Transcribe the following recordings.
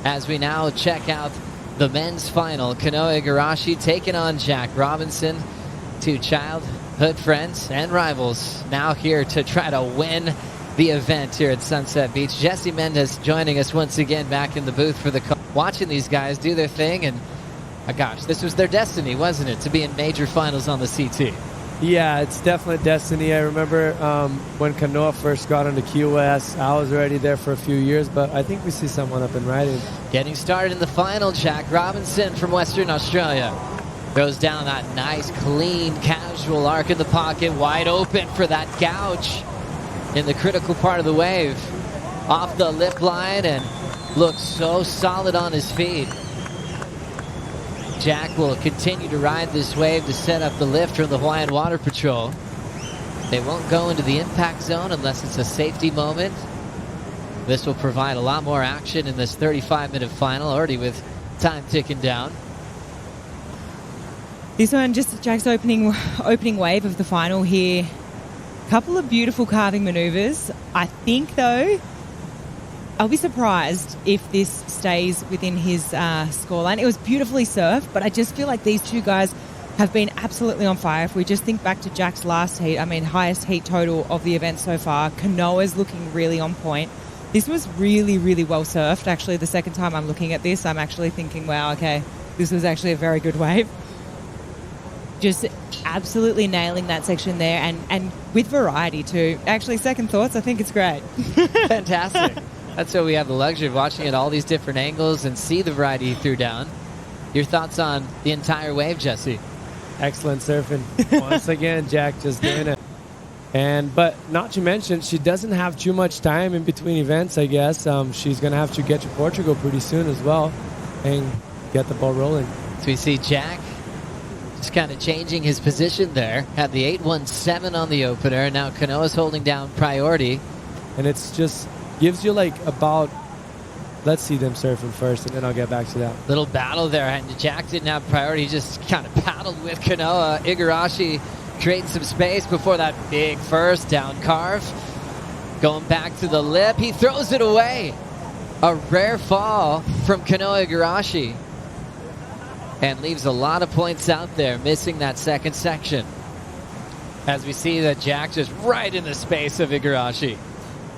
as we now check out the men's final. Kanoa Igarashi taking on J.Robinson, two childhood friends and rivals, now here to try to win the event here at Sunset Beach. Jesse Mendez joining us once again back in the booth for the watching these guys do their thing, and gosh, this was their destiny, wasn't it, to be in major finals on the CT? Yeah, it's definitely destiny. I remember when Kanoa first got on the QS, I was already there for a few years, but I think we see someone up and riding. Getting started in the final, J.Robinson from Western Australia throws down that nice, clean, casual arc in the pocket, wide open for that gouge in the critical part of the wave. Off the lip line and looks so solid on his feet. Jack will continue to ride this wave to set up the lift from the Hawaiian Water Patrol. They won't go into the impact zone unless it's a safety moment. This will provide a lot more action in this 35-minute final, already with time ticking down. This one, just Jack's opening wave of the final here. Couple of beautiful carving maneuvers. I think, though, I'll be surprised if this stays within his scoreline. It was beautifully surfed, but I just feel like these two guys have been absolutely on fire. If we just think back to Jack's last heat, I mean, highest heat total of the event so far. Kanoa's looking really on point. This was really, really well surfed. Actually, the second time I'm looking at this, I'm actually thinking, wow, okay, this was actually a very good wave. Just absolutely nailing that section there, and with variety too. Actually, second thoughts, I think it's great. Fantastic. That's why we have the luxury of watching at all these different angles and see the variety he threw down. Your thoughts on the entire wave, Jesse? Excellent surfing. Once again, Jack just doing it. But not to mention, she doesn't have too much time in between events, I guess. She's going to have to get to Portugal pretty soon as well and get the ball rolling. So we see Jack just kind of changing his position there. Had the 817 on the opener. Now Kanoa's holding down priority. And it's just gives you like about, let's see them surfing first, and then I'll get back to that. Little battle there, and Jack didn't have priority. He just kind of paddled with Kanoa. Igarashi creating some space before that big first down carve. Going back to the lip. He throws it away. A rare fall from Kanoa Igarashi. And leaves a lot of points out there, missing that second section. As we see that Jack just right in the space of Igarashi.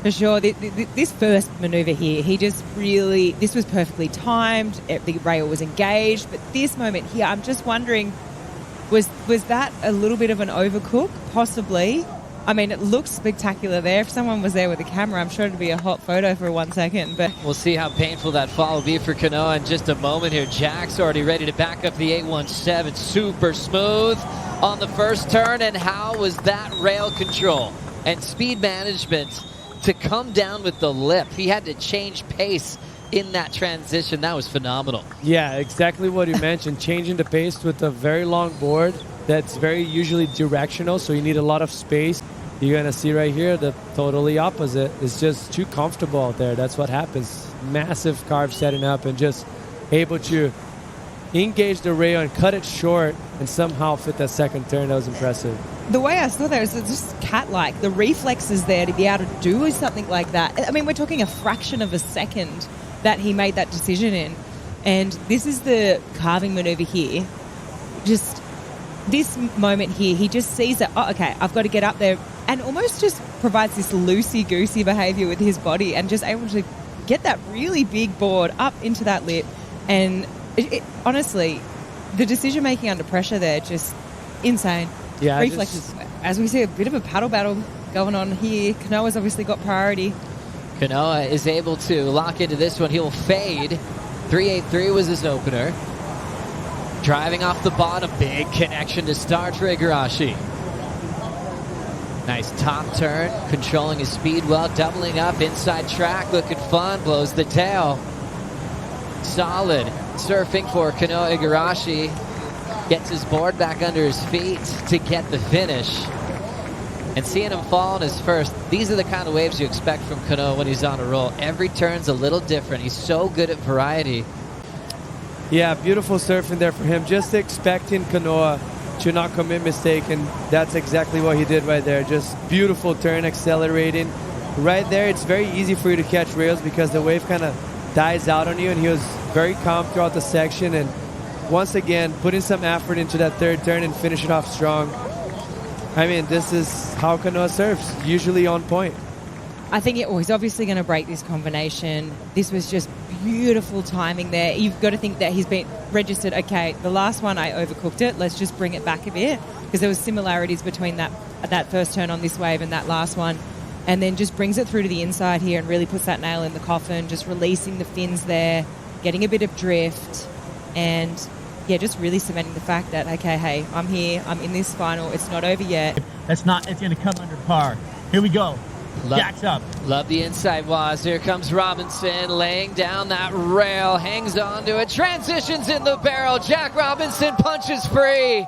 For sure. This first maneuver here, he just really, this was perfectly timed. The rail was engaged. But this moment here, I'm just wondering, was that a little bit of an overcook? Possibly. I mean, it looks spectacular there. If someone was there with a camera, I'm sure it'd be a hot photo for 1 second. But we'll see how painful that fall will be for Kanoa in just a moment here. Jack's already ready to back up the 817. Super smooth on the first turn. And how was that rail control and speed management to come down with the lip? He had to change pace in that transition. That was phenomenal. Yeah, exactly what you mentioned. Changing the pace with a very long board that's very usually directional, so you need a lot of space. You're going to see right here the totally opposite. It's just too comfortable out there. That's what happens. Massive carve setting up and just able to engage the rail and cut it short and somehow fit that second turn. That was impressive. The way I saw that is just cat-like. The reflexes there to be able to do something like that. I mean, we're talking a fraction of a second that he made that decision in. And this is the carving maneuver here. Just this moment here, he just sees that, oh, okay, I've got to get up there, and almost just provides this loosey-goosey behavior with his body and just able to get that really big board up into that lip. And honestly, the decision-making under pressure there, just insane. Yeah, reflexes. As we see, a bit of a paddle battle going on here. Kanoa's obviously got priority. Kanoa is able to lock into this one. He'll fade. 383 was his opener. Driving off the bottom. Big connection to start for Igarashi. Nice top turn. Controlling his speed well. Doubling up. Inside track. Looking fun. Blows the tail. Solid surfing for Kanoa Igarashi. Gets his board back under his feet to get the finish. And seeing him fall on his first, these are the kind of waves you expect from Kanoa when he's on a roll. Every turn's a little different. He's so good at variety. Yeah, beautiful surfing there for him. Just expecting Kanoa to not commit mistake, and that's exactly what he did right there. Just beautiful turn, accelerating. Right there, it's very easy for you to catch rails because the wave kind of dies out on you, and he was very calm throughout the section. And once again, putting some effort into that third turn and finish it off strong. I mean, this is how Kanoa surfs, usually on point. I think he's obviously going to break this combination. This was just beautiful timing there. You've got to think that he's been registered, okay, the last one I overcooked it, let's just bring it back a bit, because there was similarities between that first turn on this wave and that last one, and then just brings it through to the inside here and really puts that nail in the coffin, just releasing the fins there, getting a bit of drift, and yeah, just really cementing the fact that, okay, hey, I'm here, I'm in this final, it's not over yet. It's going to come under par. Here we go. Jack's up. Love the inside was. Here comes Robinson laying down that rail, hangs on to it, transitions in the barrel. Jack Robinson punches free.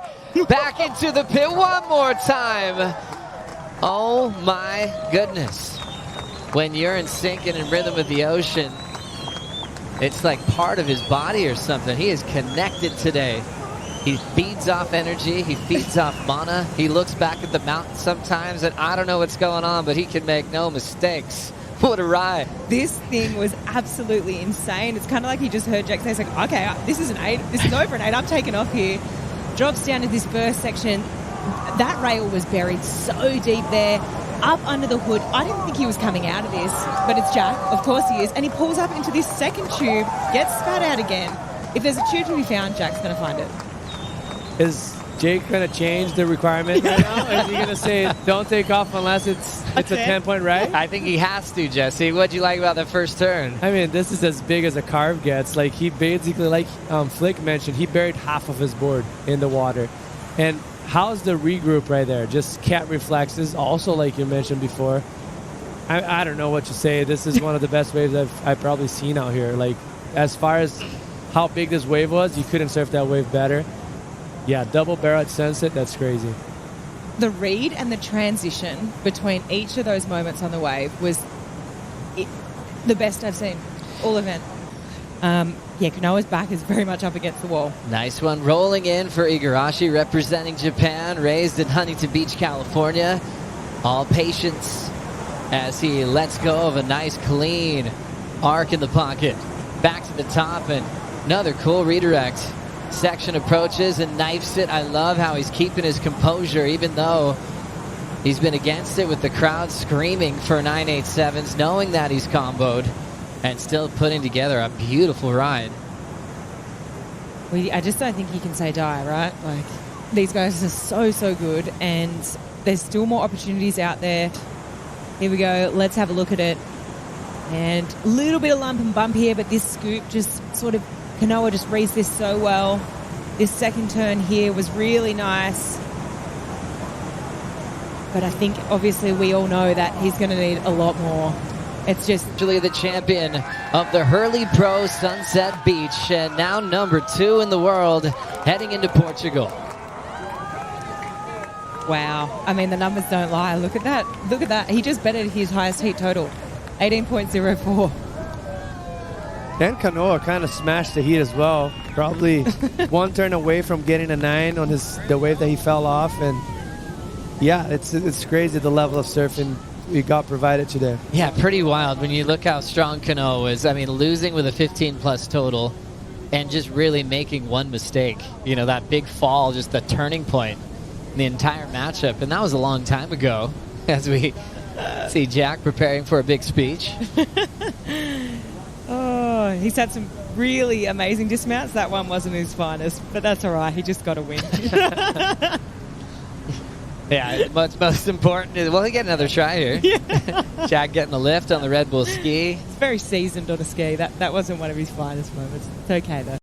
Back into the pit one more time. Oh my goodness. When you're in sync and in rhythm with the ocean, it's like part of his body or something. He is connected today. He feeds off energy. He feeds off mana. He looks back at the mountain sometimes, and I don't know what's going on, but he can make no mistakes. What a ride. This thing was absolutely insane. It's kind of like he just heard Jack say, like, okay, this is an 8. This is over an 8. I'm taking off here. Drops down to this first section. That rail was buried so deep there, up under the hood. I didn't think he was coming out of this, but it's Jack. Of course he is. And he pulls up into this second tube, gets spat out again. If there's a tube to be found, Jack's going to find it. Is Jake going to change the requirement right now? Or is he going to say, don't take off unless it's a 10-point ride? I think he has to, Jesse. What'd you like about the first turn? I mean, this is as big as a carve gets. Like, he basically, like Flick mentioned, he buried half of his board in the water. And how's the regroup right there? Just cat reflexes, also like you mentioned before. I don't know what to say. This is one of the best waves I've probably seen out here. Like, as far as how big this wave was, you couldn't surf that wave better. Yeah, double barrel at sunset, that's crazy. The read and the transition between each of those moments on the wave was the best I've seen all event. Yeah, Kanoa's back is very much up against the wall. Nice one. Rolling in for Igarashi, representing Japan, raised in Huntington Beach, California. All patience as he lets go of a nice, clean arc in the pocket. Back to the top, and another cool redirect. Section approaches and knifes it. I love how he's keeping his composure, even though he's been against it with the crowd screaming for 987s, knowing that he's comboed, and still putting together a beautiful ride. I just don't think you can say die, right? Like, these guys are so good, and there's still more opportunities out there. Here we go. Let's have a look at it. And a little bit of lump and bump here, but this scoop just sort of, Kanoa just reads this so well. This second turn here was really nice. But I think, obviously, we all know that he's going to need a lot more. It's just... Actually the champion of the Hurley Pro Sunset Beach, and now number 2 in the world, heading into Portugal. Wow. I mean, the numbers don't lie. Look at that. Look at that. He just bettered his highest heat total, 18.04. And Kanoa kind of smashed the heat as well. Probably one turn away from getting a 9 on the wave that he fell off. And yeah, it's crazy the level of surfing we got provided today. Yeah, pretty wild when you look how strong Kanoa is. I mean, losing with a 15-plus total and just really making one mistake. You know, that big fall, just the turning point in the entire matchup. And that was a long time ago, as we see Jack preparing for a big speech. Oh, he's had some really amazing dismounts. That one wasn't his finest, but that's all right. He just got a win. Yeah, what's most important is, well, he get another try here. Yeah. Jack getting a lift on the Red Bull ski. He's very seasoned on a ski. That wasn't one of his finest moments. It's okay, though.